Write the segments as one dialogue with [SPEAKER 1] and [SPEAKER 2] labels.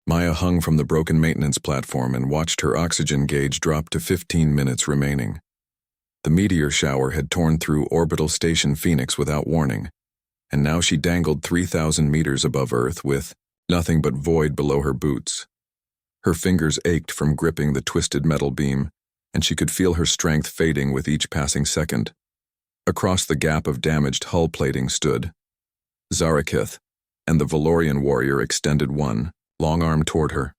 [SPEAKER 1] Maya hung from the broken maintenance platform and watched her oxygen gauge drop to 15 minutes remaining. The meteor shower had torn through orbital station Phoenix without warning, and now she dangled 3,000 meters above Earth with nothing but void below her boots. Her fingers ached from gripping the twisted metal beam, and she could feel her strength fading with each passing second. Across the gap of damaged hull plating stood Zarakith, and the Valorian warrior extended one long arm toward her.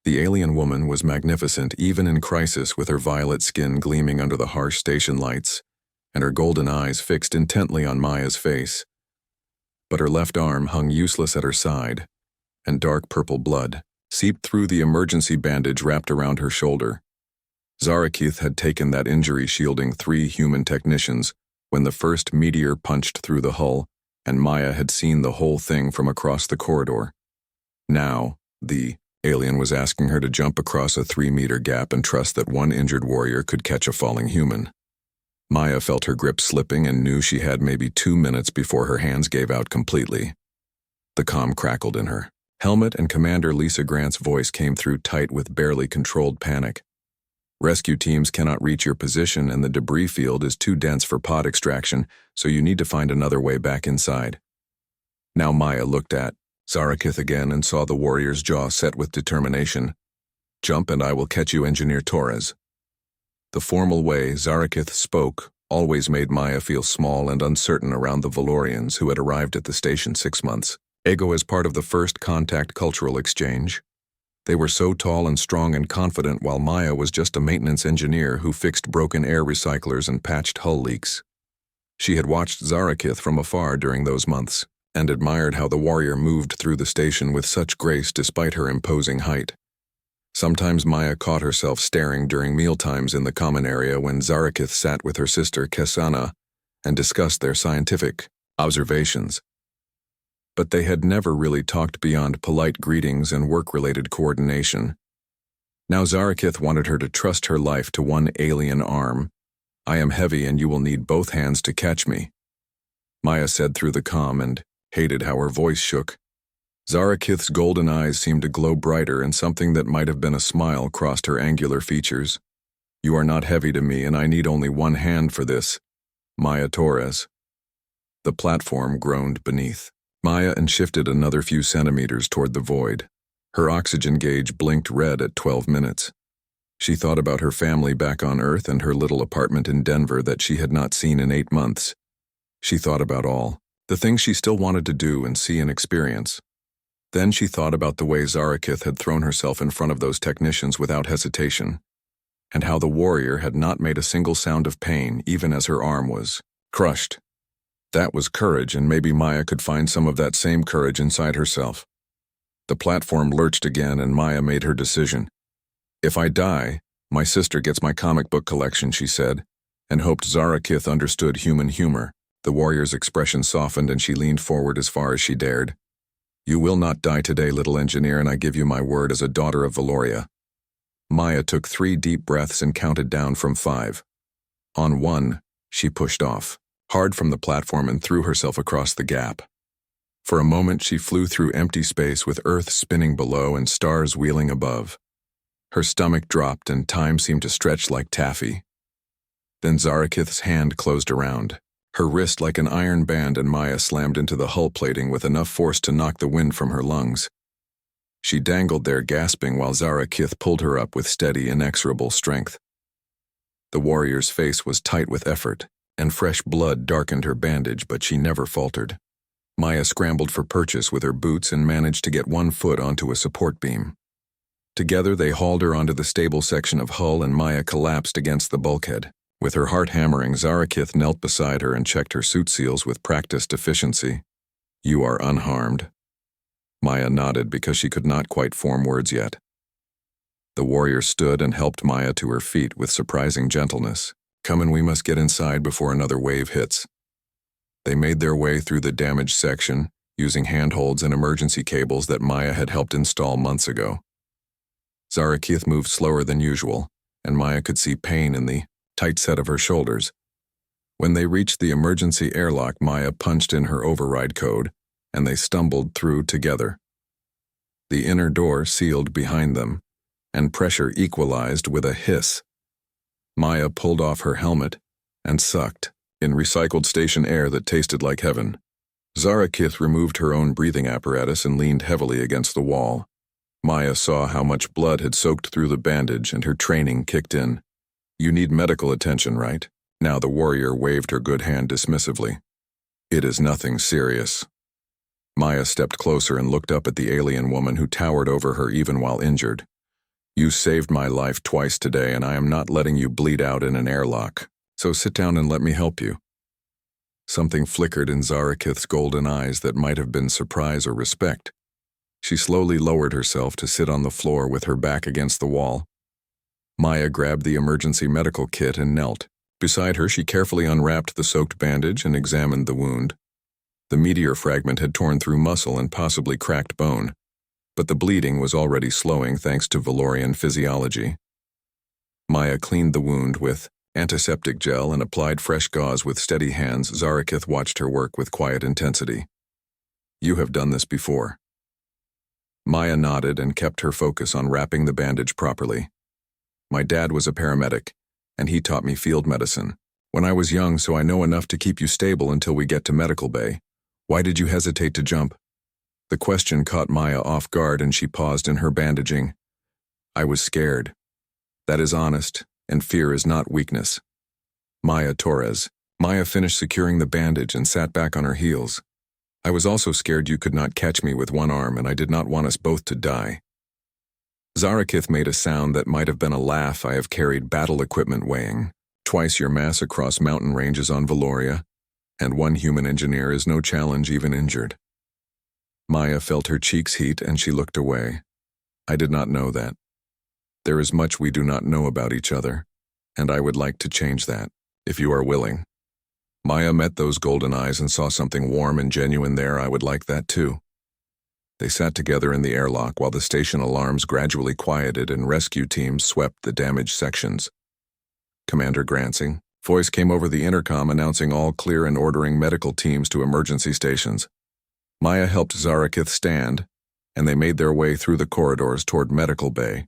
[SPEAKER 1] The alien woman was magnificent even in crisis, with her violet skin gleaming under the harsh station lights and her golden eyes fixed intently on Maya's face. But her left arm hung useless at her side, and dark purple blood seeped through the emergency bandage wrapped around her shoulder. Zarakith had taken that injury shielding 3 human technicians when the first meteor punched through the hull, and Maya had seen the whole thing from across the corridor. Now, the alien was asking her to jump across a 3-meter gap and trust that one injured warrior could catch a falling human. Maya felt her grip slipping and knew she had maybe 2 minutes before her hands gave out completely. The comm crackled in her. Helmet and Commander Lisa Grant's voice came through tight with barely controlled panic. Rescue teams cannot reach your position and the debris field is too dense for pod extraction, so you need to find another way back inside. Now Maya looked at Zarakith again and saw the warrior's jaw set with determination. "Jump and I will catch you, Engineer Torres." The formal way Zarakith spoke always made Maya feel small and uncertain around the Valorians who had arrived at the station 6 months ago as part of the first contact cultural exchange. They were so tall and strong and confident, while Maya was just a maintenance engineer who fixed broken air recyclers and patched hull leaks. She had watched Zarakith from afar during those months and admired how the warrior moved through the station with such grace despite her imposing height. Sometimes Maya caught herself staring during mealtimes in the common area when Zarakith sat with her sister Kesana and discussed their scientific observations. But they had never really talked beyond polite greetings and work-related coordination. Now Zarakith wanted her to trust her life to one alien arm. "I am heavy and you will need both hands to catch me," Maya said through the comm, and hated how her voice shook. Zarakith's golden eyes seemed to glow brighter, and something that might have been a smile crossed her angular features. "You are not heavy to me, and I need only one hand for this, Maya Torres." The platform groaned beneath Maya and shifted another few centimeters toward the void. Her oxygen gauge blinked red at 12 minutes. She thought about her family back on Earth and her little apartment in Denver that she had not seen in 8 months. She thought about all the things she still wanted to do and see and experience. Then she thought about the way Zarakith had thrown herself in front of those technicians without hesitation, and how the warrior had not made a single sound of pain even as her arm was crushed. That was courage, and maybe Maya could find some of that same courage inside herself. The platform lurched again, and Maya made her decision. "If I die, my sister gets my comic book collection," she said, and hoped Zarakith understood human humor. The warrior's expression softened, and she leaned forward as far as she dared. "You will not die today, little engineer, and I give you my word as a daughter of Valoria." Maya took 3 deep breaths and counted down from 5. On 1, she pushed off hard from the platform and threw herself across the gap. For a moment she flew through empty space with Earth spinning below and stars wheeling above. Her stomach dropped and time seemed to stretch like taffy. Then Zarakith's hand closed around her wrist like an iron band, and Maya slammed into the hull plating with enough force to knock the wind from her lungs. She dangled there gasping while Zarakith pulled her up with steady, inexorable strength. The warrior's face was tight with effort, and fresh blood darkened her bandage, but she never faltered. Maya scrambled for purchase with her boots and managed to get one foot onto a support beam. Together they hauled her onto the stable section of hull, and Maya collapsed against the bulkhead. With her heart hammering, Zarakith knelt beside her and checked her suit seals with practiced efficiency. "You are unharmed." Maya nodded because she could not quite form words yet. The warrior stood and helped Maya to her feet with surprising gentleness. "Come and we must get inside before another wave hits." They made their way through the damaged section, using handholds and emergency cables that Maya had helped install months ago. Zarakith moved slower than usual, and Maya could see pain in the tight set of her shoulders. When they reached the emergency airlock, Maya punched in her override code, and they stumbled through together. The inner door sealed behind them, and pressure equalized with a hiss. Maya pulled off her helmet and sucked in recycled station air that tasted like heaven. Zarakith removed her own breathing apparatus and leaned heavily against the wall. Maya saw how much blood had soaked through the bandage and her training kicked in. You need medical attention, right? Now the warrior waved her good hand dismissively. It is nothing serious. Maya stepped closer and looked up at the alien woman who towered over her even while injured. You saved my life twice today, and I am not letting you bleed out in an airlock. So sit down and let me help you. Something flickered in Zarakith's golden eyes that might have been surprise or respect. She slowly lowered herself to sit on the floor with her back against the wall. Maya grabbed the emergency medical kit and knelt. Beside her, she carefully unwrapped the soaked bandage and examined the wound. The meteor fragment had torn through muscle and possibly cracked bone, but the bleeding was already slowing thanks to Valorian physiology. Maya cleaned the wound with antiseptic gel and applied fresh gauze with steady hands. Zarakith watched her work with quiet intensity. You have done this before. Maya nodded and kept her focus on wrapping the bandage properly. My dad was a paramedic, and he taught me field medicine. When I was young, so I know enough to keep you stable until we get to medical bay. Why did you hesitate to jump? The question caught Maya off guard and she paused in her bandaging. I was scared. That is honest, and fear is not weakness. Maya Torres. Maya finished securing the bandage and sat back on her heels. I was also scared you could not catch me with one arm, and I did not want us both to die. Zarakith made a sound that might have been a laugh. I have carried battle equipment weighing twice your mass across mountain ranges on Valoria, and one human engineer is no challenge even injured. Maya felt her cheeks heat and she looked away. I did not know that. There is much we do not know about each other, and I would like to change that, if you are willing. Maya met those golden eyes and saw something warm and genuine there. I would like that too. They sat together in the airlock while the station alarms gradually quieted and rescue teams swept the damaged sections. Commander Gransing, voice came over the intercom announcing all clear and ordering medical teams to emergency stations. Maya helped Zarakith stand, and they made their way through the corridors toward medical bay.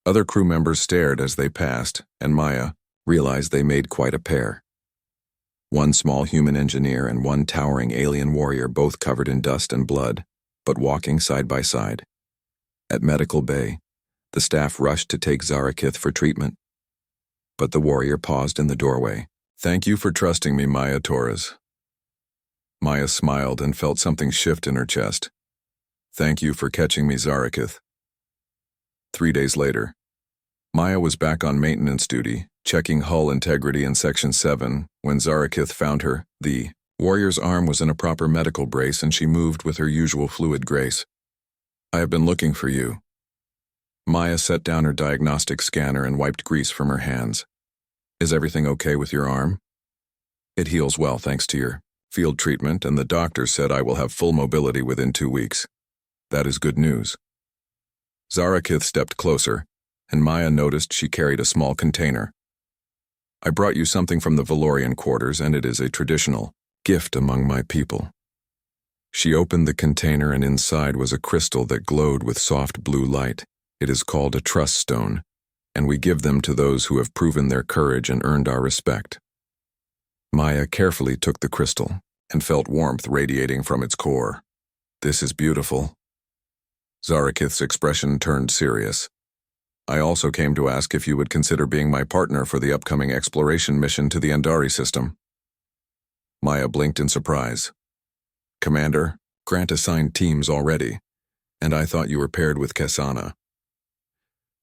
[SPEAKER 1] Other crew members stared as they passed, and Maya realized they made quite a pair. One small human engineer and one towering alien warrior, both covered in dust and blood, but walking side by side. At medical bay, the staff rushed to take Zarakith for treatment. But the warrior paused in the doorway. Thank you for trusting me, Maya Torres. Maya smiled and felt something shift in her chest. Thank you for catching me, Zarakith. 3 days later, Maya was back on maintenance duty, checking hull integrity in Section 7, when Zarakith found her. The warrior's arm was in a proper medical brace and she moved with her usual fluid grace. I have been looking for you. Maya set down her diagnostic scanner and wiped grease from her hands. Is everything okay with your arm? It heals well thanks to your field treatment, and the doctor said I will have full mobility within 2 weeks. That is good news. Zarakith stepped closer, and Maya noticed she carried a small container. I brought you something from the Valorian quarters, and it is a traditional gift among my people. She opened the container, and inside was a crystal that glowed with soft blue light. It is called a trust stone, and we give them to those who have proven their courage and earned our respect. Maya carefully took the crystal and felt warmth radiating from its core. This is beautiful. Zarakith's expression turned serious. I also came to ask if you would consider being my partner for the upcoming exploration mission to the Andari system. Maya blinked in surprise. Commander, Grant assigned teams already, and I thought you were paired with Kasana.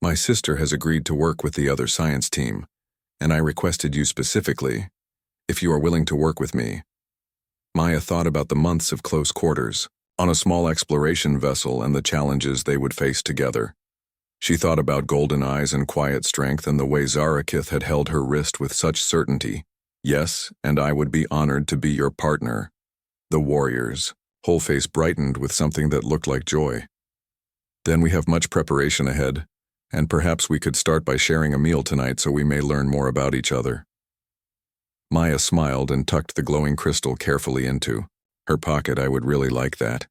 [SPEAKER 1] My sister has agreed to work with the other science team, and I requested you specifically, if you are willing to work with me. Maya thought about the months of close quarters, on a small exploration vessel and the challenges they would face together. She thought about golden eyes and quiet strength and the way Zarakith had held her wrist with such certainty. Yes, and I would be honored to be your partner. The warrior's whole face brightened with something that looked like joy. Then we have much preparation ahead, and perhaps we could start by sharing a meal tonight so we may learn more about each other. Maya smiled and tucked the glowing crystal carefully into her pocket. I would really like that.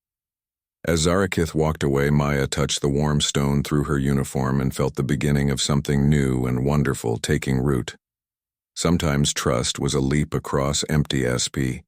[SPEAKER 1] As Zarakith walked away, Maya touched the warm stone through her uniform and felt the beginning of something new and wonderful taking root. Sometimes trust was a leap across empty SP.